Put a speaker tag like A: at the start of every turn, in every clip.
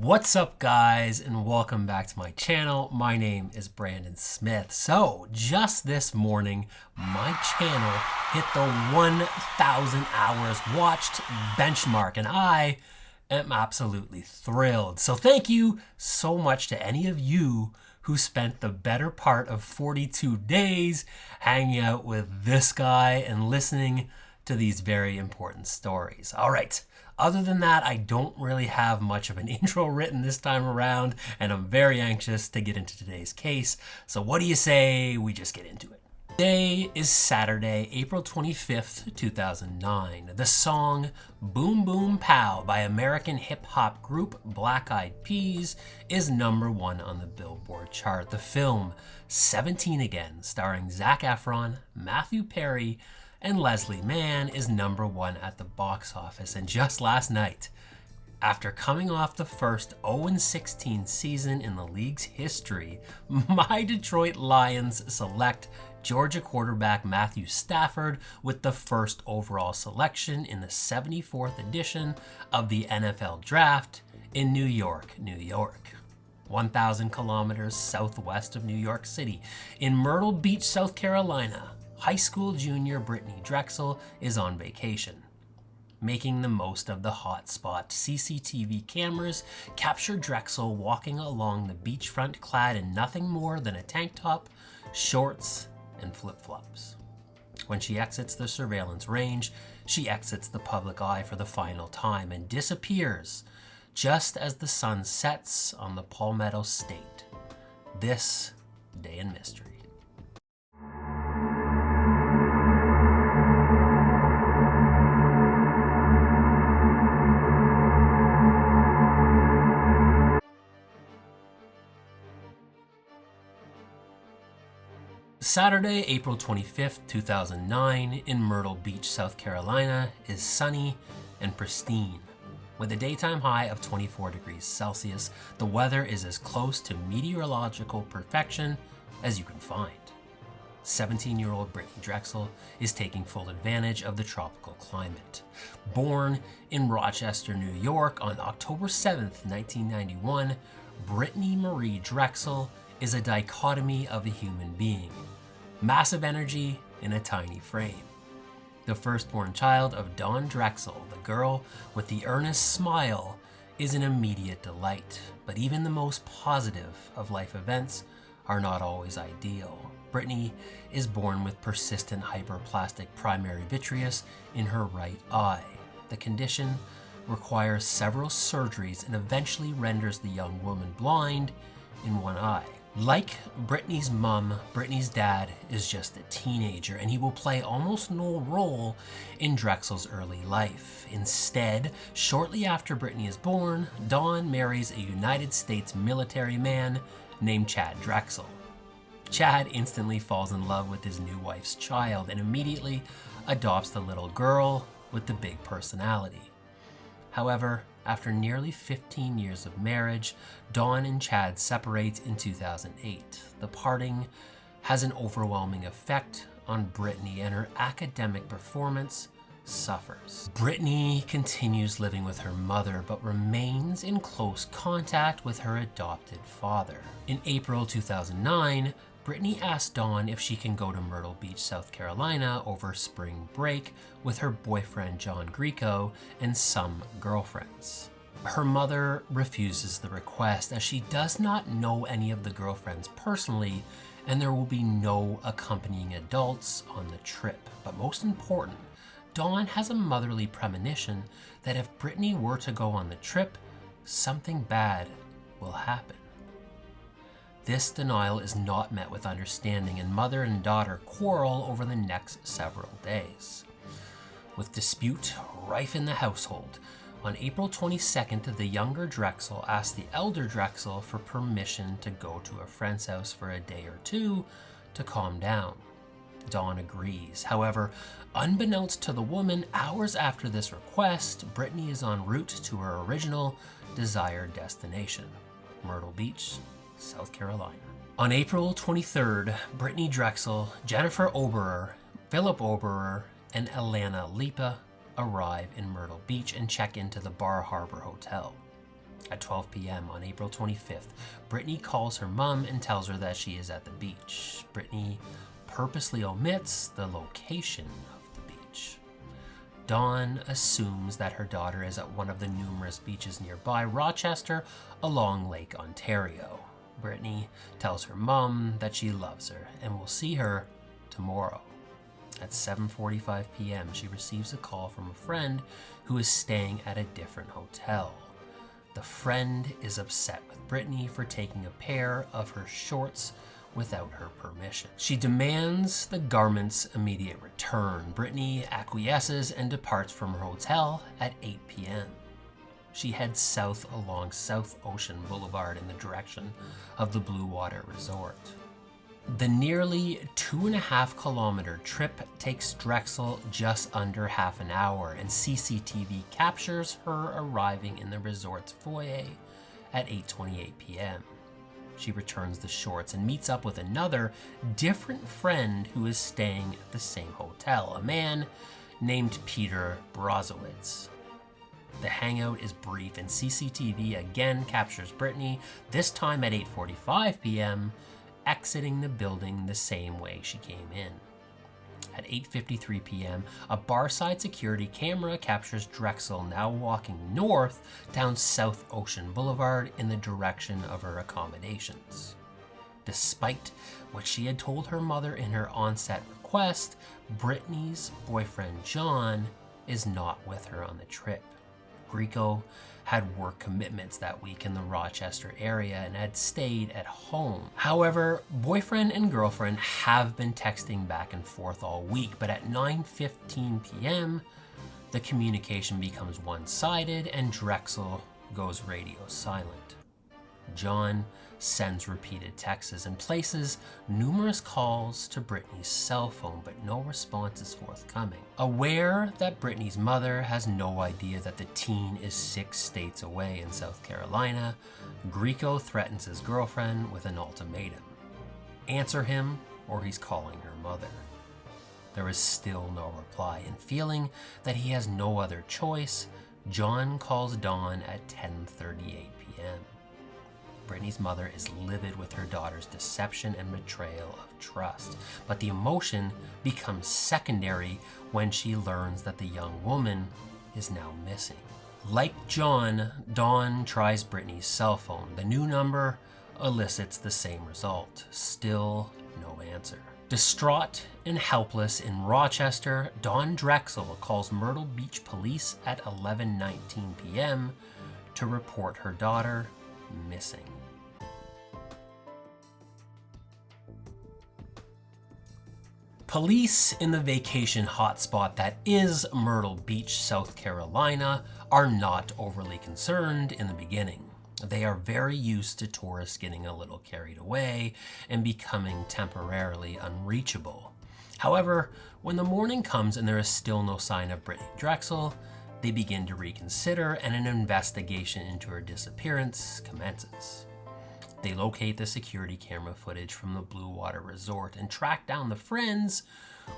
A: What's up, guys, and welcome back to my channel. My name is Brandon Smith. So just this morning, my channel hit the 1,000 hours watched benchmark, and I am absolutely thrilled. So thank you so much to any of you who spent the better part of 42 days hanging out with this guy and listening to these very important stories. All right. Other than that, I don't really have much of an intro written this time around, and I'm very anxious to get into today's case. So what do you say we just get into it? Today is Saturday, April 25th, 2009. The song Boom Boom Pow by American hip-hop group Black Eyed Peas is #1 on the Billboard chart. The film 17 Again, starring Zac Efron, Matthew Perry, and Leslie Mann, is #1 at the box office. And just last night, after coming off the first 0-16 season in the league's history, my Detroit Lions select Georgia quarterback Matthew Stafford with the first overall selection in the 74th edition of the NFL Draft in New York, New York. 1,000 kilometers southwest of New York City, in Myrtle Beach, South Carolina, high school junior Brittanee Drexel is on vacation. Making the most of the hotspot, CCTV cameras capture Drexel walking along the beachfront clad in nothing more than a tank top, shorts, and flip-flops. When she exits the surveillance range, she exits the public eye for the final time and disappears just as the sun sets on the Palmetto State. This day in mystery. Saturday, April 25th, 2009, in Myrtle Beach, South Carolina, is sunny and pristine. With a daytime high of 24 degrees Celsius, the weather is as close to meteorological perfection as you can find. 17-year-old Brittanee Drexel is taking full advantage of the tropical climate. Born in Rochester, New York on October 7th, 1991, Brittanee Marie Drexel is a dichotomy of a human being. Massive energy in a tiny frame. The firstborn child of Dawn Drexel, the girl with the earnest smile, is an immediate delight. But even the most positive of life events are not always ideal. Brittanee is born with persistent hyperplastic primary vitreous in her right eye. The condition requires several surgeries and eventually renders the young woman blind in one eye. Like Brittanee's mom, Brittanee's dad is just a teenager, and he will play almost no role in Drexel's early life. Instead, shortly after Brittanee is born, Dawn marries a United States military man named Chad Drexel. Chad instantly falls in love with his new wife's child and immediately adopts the little girl with the big personality. However, after nearly 15 years of marriage, Dawn and Chad separate in 2008. The parting has an overwhelming effect on Brittanee, and her academic performance suffers. Brittanee continues living with her mother, but remains in close contact with her adopted father. In April 2009, Brittanee asked Dawn if she can go to Myrtle Beach, South Carolina over spring break with her boyfriend John Greco and some girlfriends. Her mother refuses the request as she does not know any of the girlfriends personally, and there will be no accompanying adults on the trip. But most important, Dawn has a motherly premonition that if Brittanee were to go on the trip, something bad will happen. This denial is not met with understanding, and mother and daughter quarrel over the next several days. With dispute rife in the household, on April 22nd, the younger Drexel asked the elder Drexel for permission to go to a friend's house for a day or two to calm down. Dawn agrees. However, unbeknownst to the woman, hours after this request, Brittanee is en route to her original desired destination, Myrtle Beach, South Carolina. On April 23rd, Brittanee Drexel, Jennifer Oberer, Philip Oberer, and Alana Lipa arrive in Myrtle Beach and check into the Bar Harbor Hotel. At 12 p.m. on April 25th, Brittanee calls her mom and tells her that she is at the beach. Brittanee purposely omits the location of the beach. Dawn assumes that her daughter is at one of the numerous beaches nearby Rochester along Lake Ontario. Brittanee tells her mom that she loves her and will see her tomorrow. At 7:45 p.m., she receives a call from a friend who is staying at a different hotel. The friend is upset with Brittanee for taking a pair of her shorts without her permission. She demands the garment's immediate return. Brittanee acquiesces and departs from her hotel at 8 p.m. She heads south along South Ocean Boulevard in the direction of the Blue Water Resort. The nearly 2.5-kilometer trip takes Drexel just under half an hour, and CCTV captures her arriving in the resort's foyer at 8:28 p.m. She returns the shorts and meets up with another, different friend who is staying at the same hotel, a man named Peter Brozowitz. The hangout is brief, and CCTV again captures Brittanee, this time at 8:45 p.m., exiting the building the same way she came in. At 8:53 p.m., a barside security camera captures Drexel now walking north down South Ocean Boulevard in the direction of her accommodations. Despite what she had told her mother in her onset request, Brittanee's boyfriend John is not with her on the trip. Grieco had work commitments that week in the Rochester area and had stayed at home. However, boyfriend and girlfriend have been texting back and forth all week, but at 9:15 p.m., the communication becomes one-sided and Drexel goes radio silent. John sends repeated texts and places numerous calls to Brittanee's cell phone, but no response is forthcoming. Aware that Brittanee's mother has no idea that the teen is 6 states away in South Carolina, Grieco threatens his girlfriend with an ultimatum. Answer him or he's calling her mother. There is still no reply, and feeling that he has no other choice, John calls Dawn at 10:38 p.m. Brittanee's mother is livid with her daughter's deception and betrayal of trust, but the emotion becomes secondary when she learns that the young woman is now missing. Like John, Dawn tries Brittanee's cell phone. The new number elicits the same result. Still no answer. Distraught and helpless in Rochester, Dawn Drexel calls Myrtle Beach police at 11:19 p.m. to report her daughter missing. Police in the vacation hotspot that is Myrtle Beach, South Carolina, are not overly concerned in the beginning. They are very used to tourists getting a little carried away and becoming temporarily unreachable. However, when the morning comes and there is still no sign of Brittanee Drexel, they begin to reconsider and an investigation into her disappearance commences. They locate the security camera footage from the Blue Water Resort and track down the friends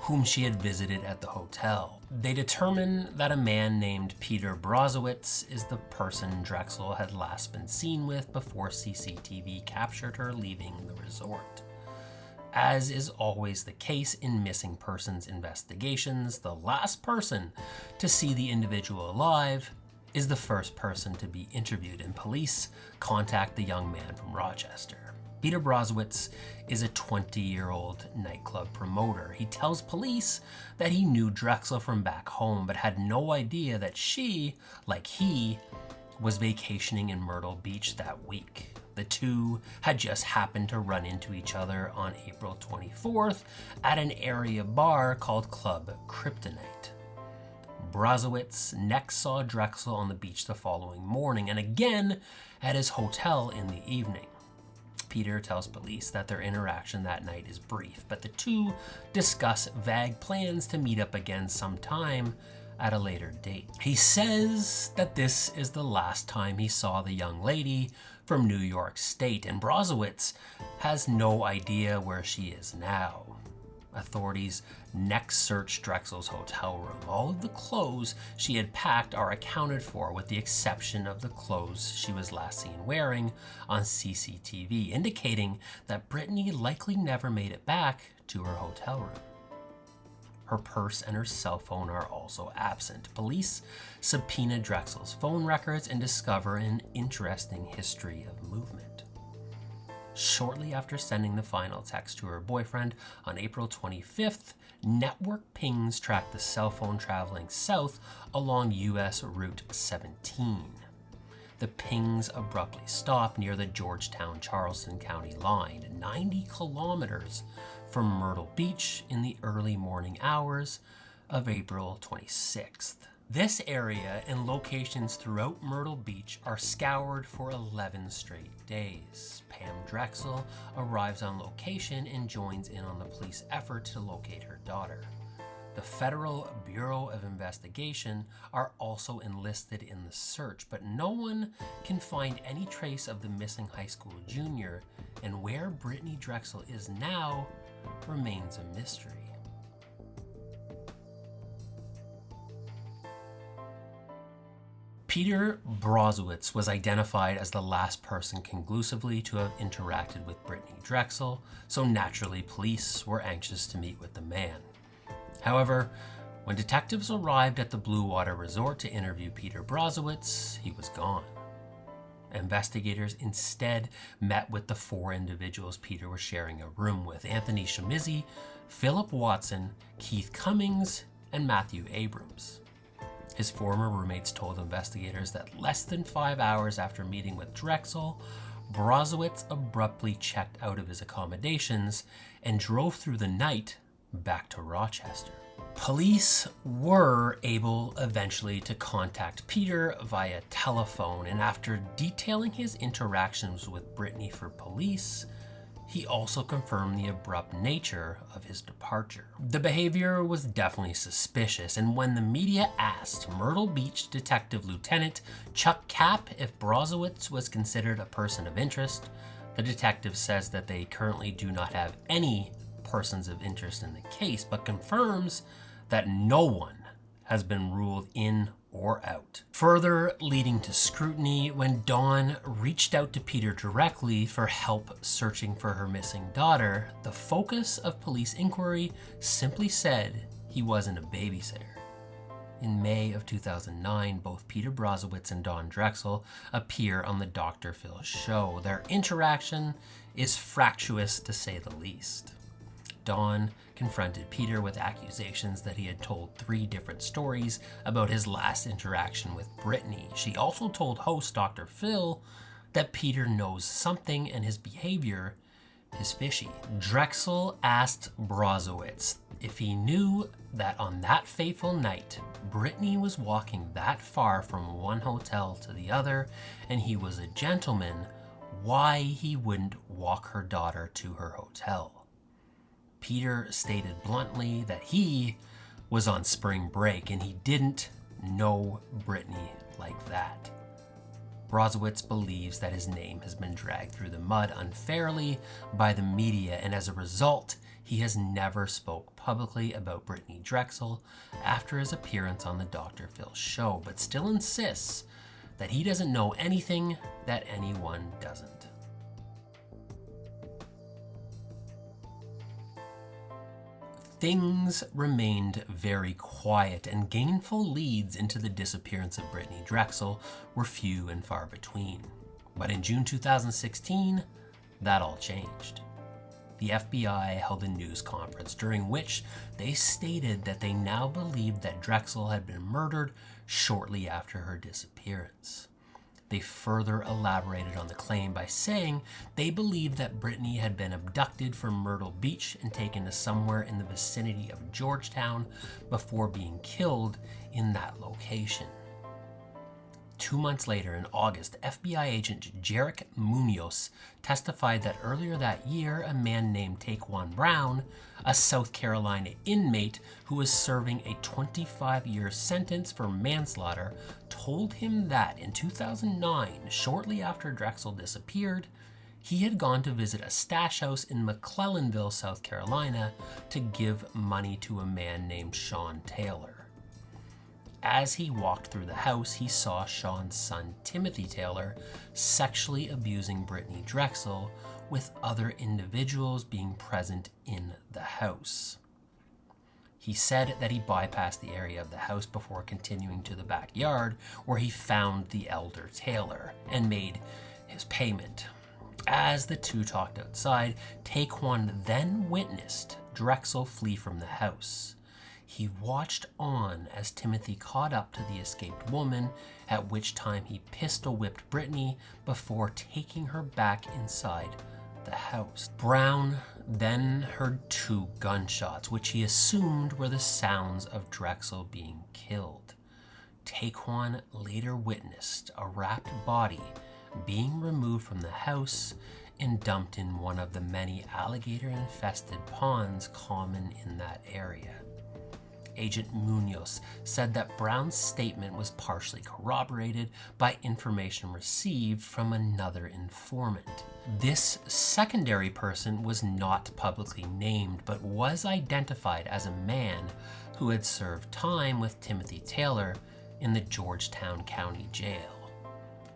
A: whom she had visited at the hotel. They determine that a man named Peter Brozowitz is the person Drexel had last been seen with before CCTV captured her leaving the resort. As is always the case in missing persons investigations, the last person to see the individual alive is the first person to be interviewed, and police contact the young man from Rochester. Peter Brozowitz is a 20-year-old nightclub promoter. He tells police that he knew Drexel from back home, but had no idea that she, like he, was vacationing in Myrtle Beach that week. The two had just happened to run into each other on April 24th at an area bar called Club Kryptonite. Brozowitz next saw Drexel on the beach the following morning and again at his hotel in the evening. Peter tells police that their interaction that night is brief, but the two discuss vague plans to meet up again sometime at a later date. He says that this is the last time he saw the young lady from New York State, and Brozowitz has no idea where she is now. Authorities next searched Drexel's hotel room. All of the clothes she had packed are accounted for, with the exception of the clothes she was last seen wearing on CCTV, indicating that Brittanee likely never made it back to her hotel room. Her purse and her cell phone are also absent. Police subpoena Drexel's phone records and discover an interesting history of movement. Shortly after sending the final text to her boyfriend on April 25th, network pings tracked the cell phone traveling south along US Route 17. The pings abruptly stop near the Georgetown-Charleston County line, 90 kilometers from Myrtle Beach, in the early morning hours of April 26th. This area and locations throughout Myrtle Beach are scoured for 11 straight days. Pam Drexel arrives on location and joins in on the police effort to locate her daughter. The Federal Bureau of Investigation are also enlisted in the search, but no one can find any trace of the missing high school junior, and where Brittanee Drexel is now remains a mystery. Peter Brozowitz was identified as the last person conclusively to have interacted with Brittanee Drexel, so naturally police were anxious to meet with the man. However, when detectives arrived at the Blue Water Resort to interview Peter Brozowitz, he was gone. Investigators instead met with the four individuals Peter was sharing a room with: Anthony Shimizi, Philip Watson, Keith Cummings, and Matthew Abrams. His former roommates told investigators that less than 5 hours after meeting with Drexel, Brozowitz abruptly checked out of his accommodations and drove through the night back to Rochester. Police were able eventually to contact Peter via telephone, and after detailing his interactions with Brittanee for police, he also confirmed the abrupt nature of his departure. The behavior was definitely suspicious, and when the media asked Myrtle Beach Detective Lieutenant Chuck Kapp if Brozowitz was considered a person of interest, the detective says that they currently do not have any persons of interest in the case, but confirms that no one has been ruled in or out. Further leading to scrutiny when Dawn reached out to Peter directly for help searching for her missing daughter, the focus of police inquiry simply said he wasn't a babysitter. In May of 2009, both Peter Brozowitz and Dawn Drexel appear on the Dr. Phil show. Their interaction is fractious to say the least. Dawn confronted Peter with accusations that he had told 3 different stories about his last interaction with Brittanee. She also told host Dr. Phil that Peter knows something and his behavior is fishy. Drexel asked Brozowitz if he knew that on that fateful night, Brittanee was walking that far from one hotel to the other and he was a gentleman, why he wouldn't walk her daughter to her hotel. Peter stated bluntly that he was on spring break and he didn't know Brittanee like that. Brozowitz believes that his name has been dragged through the mud unfairly by the media, and as a result, he has never spoke publicly about Brittanee Drexel after his appearance on the Dr. Phil show, but still insists that he doesn't know anything that anyone doesn't. Things remained very quiet, and gainful leads into the disappearance of Brittanee Drexel were few and far between. But in June 2016, that all changed. The FBI held a news conference during which they stated that they now believed that Drexel had been murdered shortly after her disappearance. They further elaborated on the claim by saying they believed that Brittanee had been abducted from Myrtle Beach and taken to somewhere in the vicinity of Georgetown before being killed in that location. 2 months later, in August, FBI agent Jarek Munoz testified that earlier that year, a man named Taquan Brown, a South Carolina inmate who was serving a 25-year sentence for manslaughter, told him that in 2009, shortly after Drexel disappeared, He had gone to visit a stash house in McClellanville, South Carolina, to give money to a man named Sean Taylor. As he walked through the house, he saw Sean's son, Timothy Taylor, sexually abusing Brittanee Drexel, with other individuals being present in the house. He said that he bypassed the area of the house before continuing to the backyard, where he found the elder Taylor and made his payment. As the two talked outside, Taquan then witnessed Drexel flee from the house. He watched on as Timothy caught up to the escaped woman, at which time he pistol-whipped Brittanee before taking her back inside the house. Brown then heard 2 gunshots, which he assumed were the sounds of Drexel being killed. Taquan later witnessed a wrapped body being removed from the house and dumped in one of the many alligator-infested ponds common in that area. Agent Munoz said that Brown's statement was partially corroborated by information received from another informant. This secondary person was not publicly named, but was identified as a man who had served time with Timothy Taylor in the Georgetown County Jail.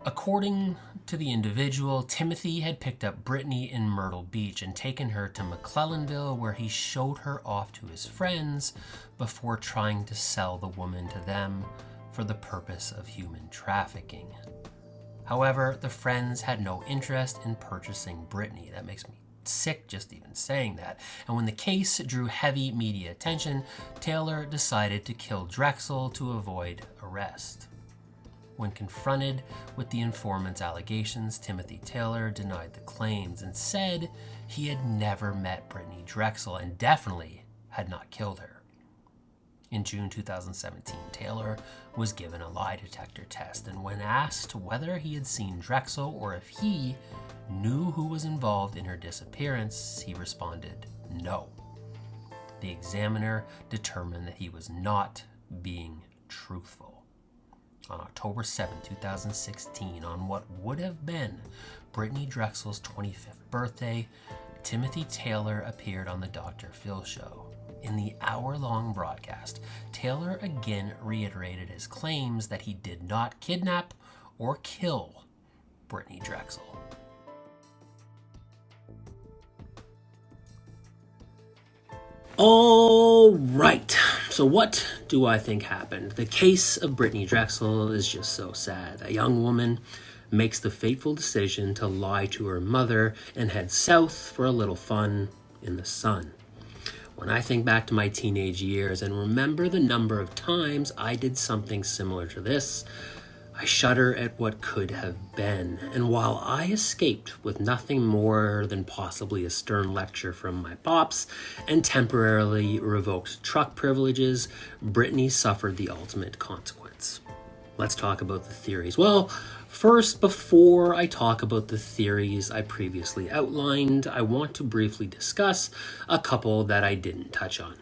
A: According to the individual, Timothy had picked up Brittanee in Myrtle Beach and taken her to McClellanville, where he showed her off to his friends before trying to sell the woman to them for the purpose of human trafficking. However, the friends had no interest in purchasing Brittanee. That makes me sick just even saying that. And when the case drew heavy media attention, Taylor decided to kill Drexel to avoid arrest. When confronted with the informant's allegations, Timothy Taylor denied the claims and said he had never met Brittanee Drexel and definitely had not killed her. In June 2017, Taylor was given a lie detector test, and when asked whether he had seen Drexel or if he knew who was involved in her disappearance, he responded no. The examiner determined that he was not being truthful. On October 7, 2016, on what would have been Brittanee Drexel's 25th birthday, Timothy Taylor appeared on the Dr. Phil show. In the hour-long broadcast, Taylor again reiterated his claims that he did not kidnap or kill Brittanee Drexel. All right, so what do I think happened? The case of Brittanee Drexel is just so sad. A young woman makes the fateful decision to lie to her mother and head south for a little fun in the sun. When I think back to my teenage years and remember the number of times I did something similar to this, I shudder at what could have been. And while I escaped with nothing more than possibly a stern lecture from my pops and temporarily revoked truck privileges, Brittanee suffered the ultimate consequence. Let's talk about the theories. Well, first, before I talk about the theories I previously outlined, I want to briefly discuss a couple that I didn't touch on.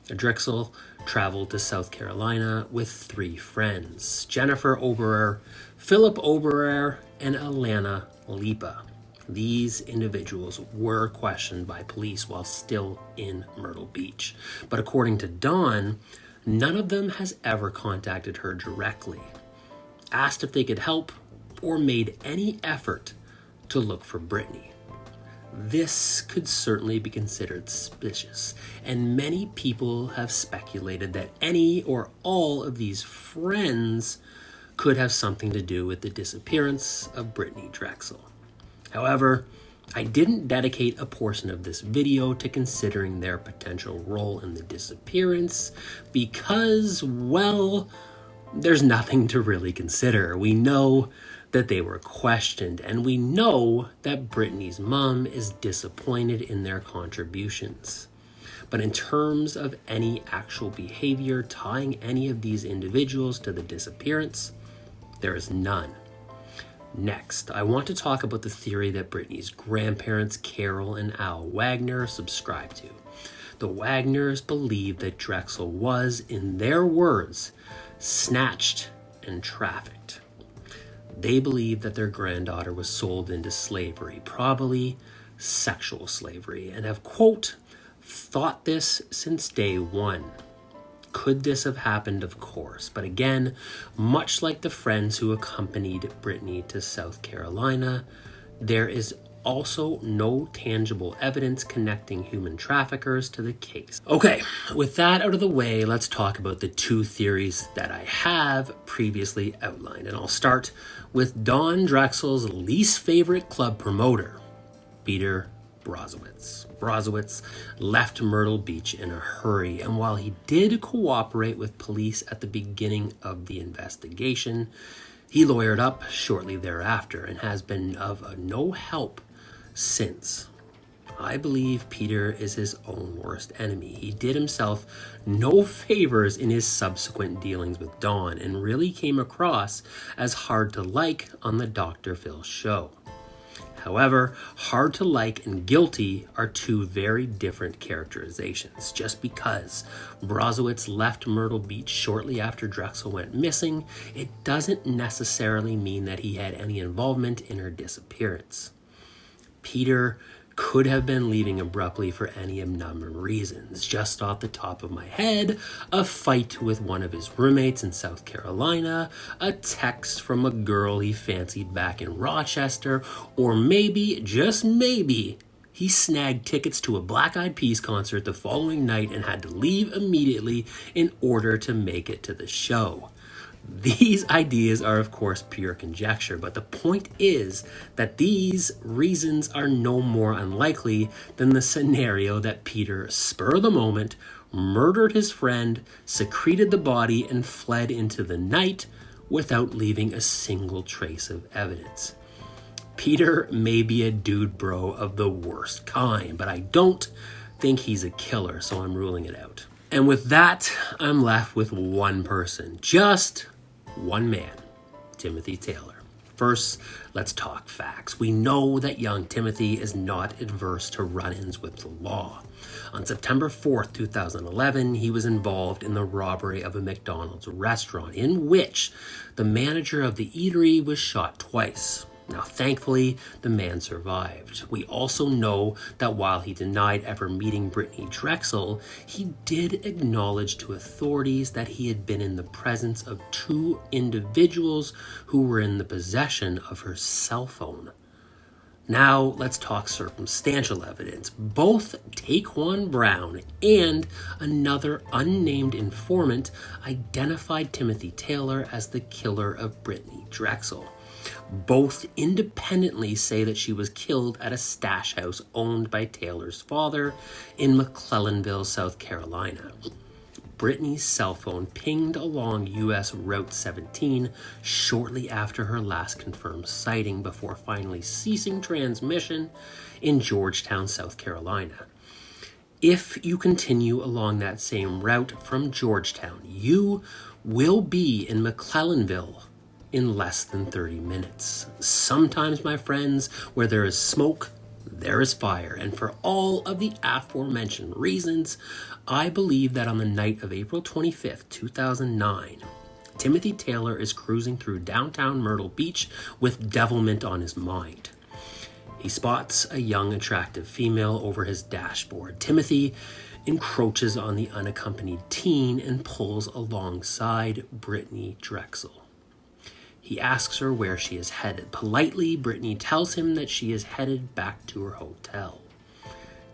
A: Drexel traveled to South Carolina with 3 friends: Jennifer Oberer, Philip Oberer, and Alana Lipa. These individuals were questioned by police while still in Myrtle Beach. But according to Dawn, none of them has ever contacted her directly, asked if they could help, or made any effort to look for Brittanee. This could certainly be considered suspicious, and many people have speculated that any or all of these friends could have something to do with the disappearance of Brittanee Drexel. However, I didn't dedicate a portion of this video to considering their potential role in the disappearance because, well, there's nothing to really consider. We know that they were questioned, and we know that Brittanee's mom is disappointed in their contributions. But in terms of any actual behavior tying any of these individuals to the disappearance, there is none. Next, I want to talk about the theory that Brittanee's grandparents, Carol and Al Wagner, subscribe to. The Wagners believe that Drexel was, in their words, snatched and trafficked. They believe that their granddaughter was sold into slavery, probably sexual slavery, and have, quote, thought this since day one. Could this have happened? Of course. But again, much like the friends who accompanied Brittanee to South Carolina, there is also no tangible evidence connecting human traffickers to the case. Okay, with that out of the way, let's talk about the two theories that I have previously outlined. And I'll start with Don Drexel's least favorite club promoter, Peter Brozowitz. Brozowitz left Myrtle Beach in a hurry, and while he did cooperate with police at the beginning of the investigation, he lawyered up shortly thereafter and has been of no help since. I believe Peter is his own worst enemy. He did himself no favors in his subsequent dealings with Dawn and really came across as hard to like on the Dr. Phil show. However, hard to like and guilty are two very different characterizations. Just because Brozowitz left Myrtle Beach shortly after Drexel went missing, it doesn't necessarily mean that he had any involvement in her disappearance. Peter could have been leaving abruptly for any number of reasons. Just off the top of my head, a fight with one of his roommates in South Carolina, a text from a girl he fancied back in Rochester, or maybe, just maybe, he snagged tickets to a Black Eyed Peas concert the following night and had to leave immediately in order to make it to the show. These ideas are, of course, pure conjecture, but the point is that these reasons are no more unlikely than the scenario that Peter, spur of the moment, murdered his friend, secreted the body, and fled into the night without leaving a single trace of evidence. Peter may be a dude bro of the worst kind, but I don't think he's a killer, so I'm ruling it out. And with that, I'm left with one person, just one man, Timothy Taylor. First, let's talk facts. We know that young Timothy is not adverse to run-ins with the law. On September 4th, 2011, he was involved in the robbery of a McDonald's restaurant in which the manager of the eatery was shot twice. Now, thankfully, the man survived. We also know that while he denied ever meeting Brittanee Drexel, he did acknowledge to authorities that he had been in the presence of two individuals who were in the possession of her cell phone. Now, let's talk circumstantial evidence. Both Taquan Brown and another unnamed informant identified Timothy Taylor as the killer of Brittanee Drexel. Both independently say that she was killed at a stash house owned by Taylor's father in McClellanville, South Carolina. Brittanee's cell phone pinged along U.S. Route 17 shortly after her last confirmed sighting before finally ceasing transmission in Georgetown, South Carolina. If you continue along that same route from Georgetown, you will be in McClellanville in less than 30 minutes. Sometimes, my friends, where there is smoke, there is fire. And for all of the aforementioned reasons, I believe that on the night of April 25th, 2009, Timothy Taylor is cruising through downtown Myrtle Beach with devilment on his mind. He spots a young, attractive female over his dashboard. Timothy encroaches on the unaccompanied teen and pulls alongside Brittanee Drexel. He asks her where she is headed. Politely, Brittanee tells him that she is headed back to her hotel.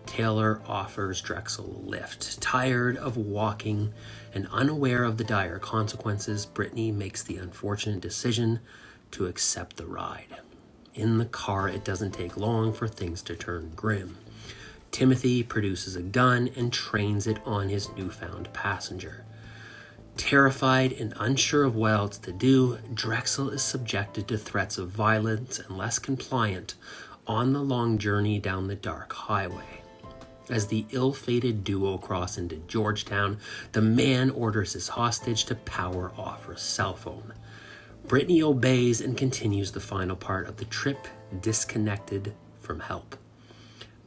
A: Taylor offers Drexel a lift. Tired of walking and unaware of the dire consequences, Brittanee makes the unfortunate decision to accept the ride. In the car, it doesn't take long for things to turn grim. Timothy produces a gun and trains it on his newfound passenger. Terrified and unsure of what else to do, Drexel is subjected to threats of violence and less compliant on the long journey down the dark highway. As the ill-fated duo cross into Georgetown, the man orders his hostage to power off her cell phone. Brittanee obeys and continues the final part of the trip, disconnected from help.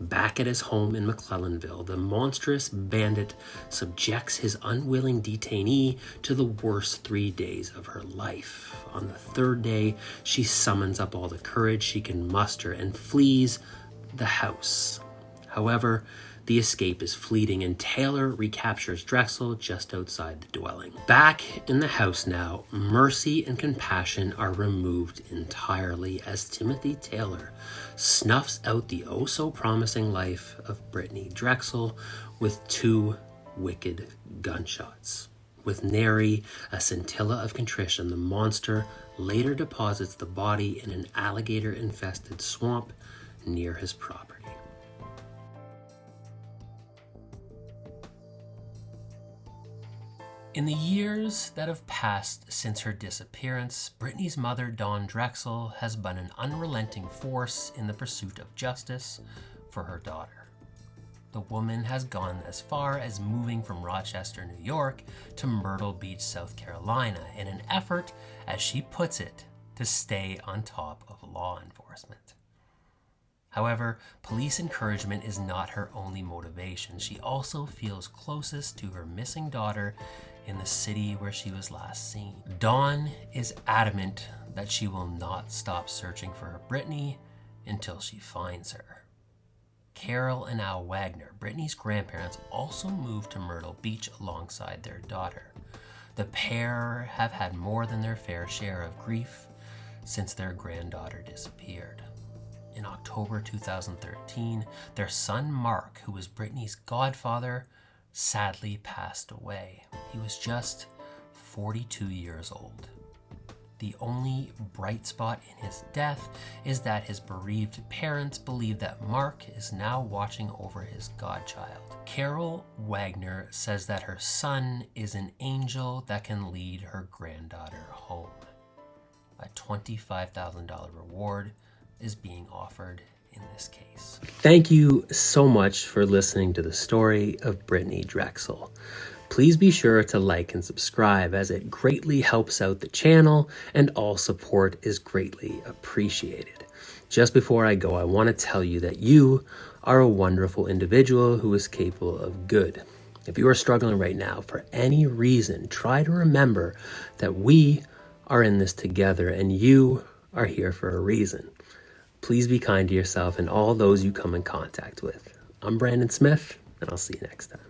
A: Back at his home in McClellanville, the monstrous bandit subjects his unwilling detainee to the worst 3 days of her life. On the third day, she summons up all the courage she can muster and flees the house. However, the escape is fleeting and Taylor recaptures Drexel just outside the dwelling. Back in the house now, mercy and compassion are removed entirely as Timothy Taylor snuffs out the oh-so-promising life of Brittanee Drexel with 2 wicked gunshots. With nary a scintilla of contrition, the monster later deposits the body in an alligator-infested swamp near his property. In the years that have passed since her disappearance, Brittanee's mother, Dawn Drexel, has been an unrelenting force in the pursuit of justice for her daughter. The woman has gone as far as moving from Rochester, New York to Myrtle Beach, South Carolina, in an effort, as she puts it, to stay on top of law enforcement. However, police encouragement is not her only motivation. She also feels closest to her missing daughter in the city where she was last seen. Dawn is adamant that she will not stop searching for her Brittanee until she finds her. Carol and Al Wagner, Brittanee's grandparents, also moved to Myrtle Beach alongside their daughter. The pair have had more than their fair share of grief since their granddaughter disappeared. In October 2013, their son Mark, who was Brittanee's godfather, sadly passed away. He was just 42 years old. The only bright spot in his death is that his bereaved parents believe that Mark is now watching over his godchild. Carol Wagner says that her son is an angel that can lead her granddaughter home. A $25,000 reward is being offered in this case. Thank you so much for listening to the story of Brittanee Drexel. Please be sure to like and subscribe, as it greatly helps out the channel and all support is greatly appreciated. Just before I go, I want to tell you that you are a wonderful individual who is capable of good. If you are struggling right now for any reason, try to remember that we are in this together and you are here for a reason. Please be kind to yourself and all those you come in contact with. I'm Brandon Smith, and I'll see you next time.